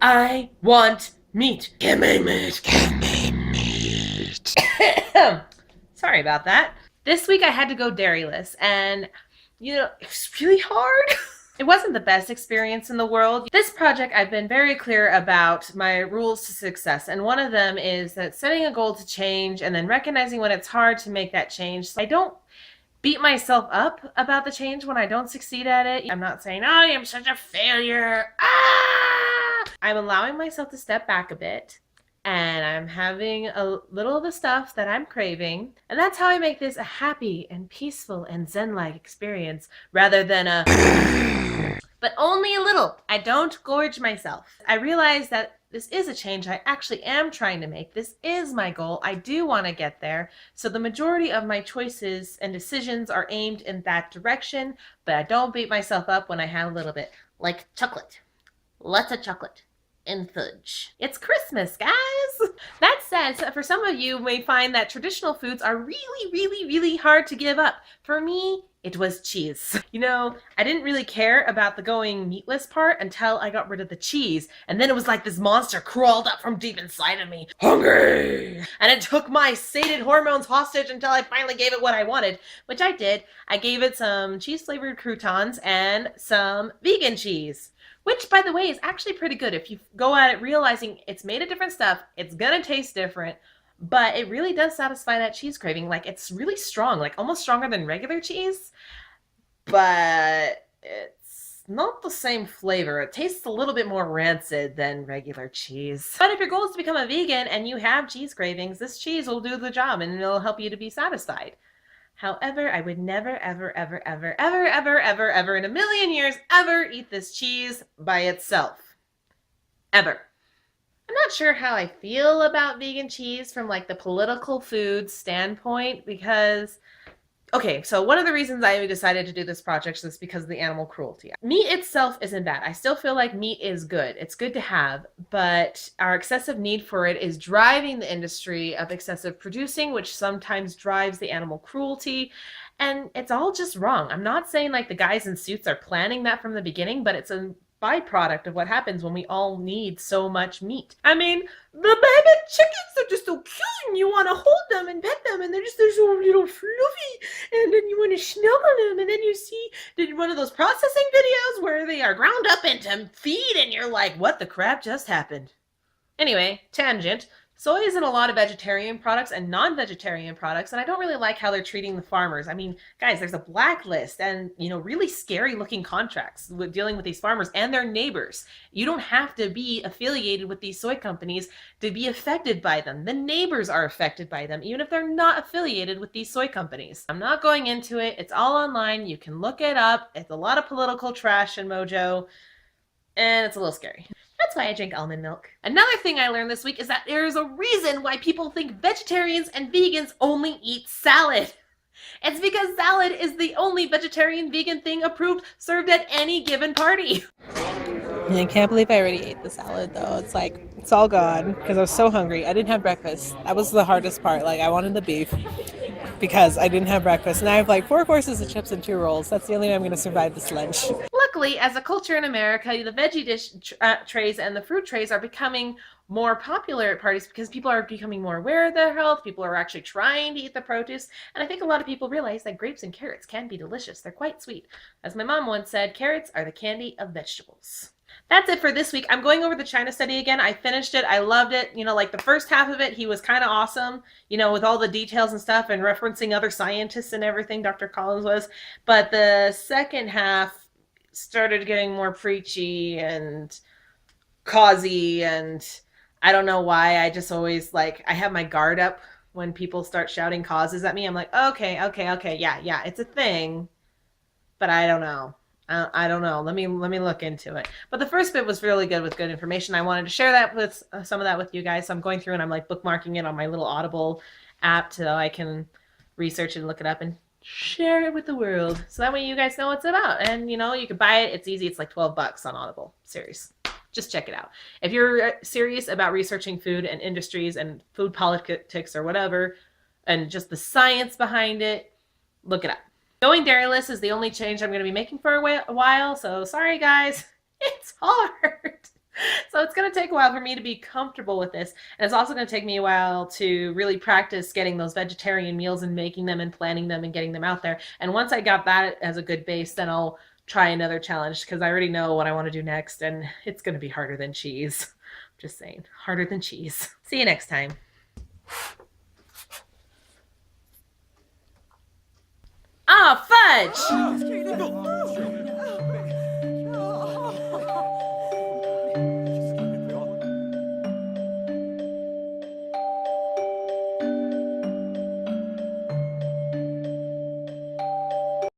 I want meat. Give me meat. Give me meat. Sorry about that. This week I had to go dairyless, and it's really hard. It wasn't the best experience in the world. This project, I've been very clear about my rules to success, and one of them is that setting a goal to change and then recognizing when it's hard to make that change. So I don't beat myself up about the change when I don't succeed at it. I'm not saying, oh, I am such a failure. I'm allowing myself to step back a bit, and I'm having a little of the stuff that I'm craving. And that's how I make this a happy and peaceful and zen-like experience rather than a but only a little. I don't gorge myself. I realize that this is a change I actually am trying to make. This is my goal. I do want to get there. So the majority of my choices and decisions are aimed in that direction, but I don't beat myself up when I have a little bit. Like chocolate. Lots of chocolate and fudge. It's Christmas, guys! That said, for some of you may find that traditional foods are really, really, really hard to give up. For me, it was cheese. I didn't really care about the going meatless part until I got rid of the cheese. And then it was like this monster crawled up from deep inside of me. Hungry! And it took my sated hormones hostage until I finally gave it what I wanted, which I did. I gave it some cheese-flavored croutons and some vegan cheese. Which, by the way, is actually pretty good. If you go at it realizing it's made of different stuff, it's gonna taste different, but it really does satisfy that cheese craving. Like, it's really strong, like almost stronger than regular cheese, but it's not the same flavor. It tastes a little bit more rancid than regular cheese. But if your goal is to become a vegan and you have cheese cravings, this cheese will do the job and it'll help you to be satisfied. However, I would never, ever, ever, ever, ever, ever, ever, ever in a million years ever eat this cheese by itself. Ever. I'm not sure how I feel about vegan cheese from like the political food standpoint because, okay, so one of the reasons I decided to do this project is because of the animal cruelty. Meat itself isn't bad. I still feel like meat is good. It's good to have, but our excessive need for it is driving the industry of excessive producing, which sometimes drives the animal cruelty. And it's all just wrong. I'm not saying like the guys in suits are planning that from the beginning, but it's a byproduct of what happens when we all need so much meat. I mean, the baby chickens are just so cute and you want to hold them and pet them and they're so little fluffy and then you want to snuggle them and then you see one of those processing videos where they are ground up into feed and you're like, what the crap just happened? Anyway, tangent. Soy is in a lot of vegetarian products and non-vegetarian products, and I don't really like how they're treating the farmers. I mean, guys, there's a blacklist and, really scary looking contracts with dealing with these farmers and their neighbors. You don't have to be affiliated with these soy companies to be affected by them. The neighbors are affected by them, even if they're not affiliated with these soy companies. I'm not going into it. It's all online. You can look it up. It's a lot of political trash and mojo, and it's a little scary. That's why I drink almond milk. Another thing I learned this week is that there is a reason why people think vegetarians and vegans only eat salad. It's because salad is the only vegetarian vegan thing approved served at any given party. I can't believe I already ate the salad though. It's like, it's all gone because I was so hungry. I didn't have breakfast. That was the hardest part. Like, I wanted the beef because I didn't have breakfast. And I have like 4 courses of chips and 2 rolls. That's the only way I'm going to survive this lunch. Luckily, as a culture in America, the veggie dish trays and the fruit trays are becoming more popular at parties because people are becoming more aware of their health. People are actually trying to eat the produce. And I think a lot of people realize that grapes and carrots can be delicious. They're quite sweet. As my mom once said, carrots are the candy of vegetables. That's it for this week. I'm going over the China study again. I finished it. I loved it. Like the first half of it, he was kind of awesome, with all the details and stuff and referencing other scientists and everything, Dr. Collins was. But the second half started getting more preachy and causey, and I don't know why. I just always I have my guard up when people start shouting causes at me. I'm like, okay, yeah, it's a thing, but I don't know. I don't know. Let me look into it. But the first bit was really good with good information. I wanted to share that with some of that with you guys. So I'm going through and I'm bookmarking it on my little Audible app so I can research it and look it up and share it with the world. So that way you guys know what it's about. And you can buy it. It's easy. It's like $12 on Audible. Serious. Just check it out. If you're serious about researching food and industries and food politics or whatever, and just the science behind it, look it up. Going dairyless is the only change I'm going to be making for a while, so sorry guys, it's hard. So it's going to take a while for me to be comfortable with this. And it's also going to take me a while to really practice getting those vegetarian meals and making them and planning them and getting them out there. And once I got that as a good base, then I'll try another challenge because I already know what I want to do next. And it's going to be harder than cheese. Just saying, harder than cheese. See you next time. Ah, fudge!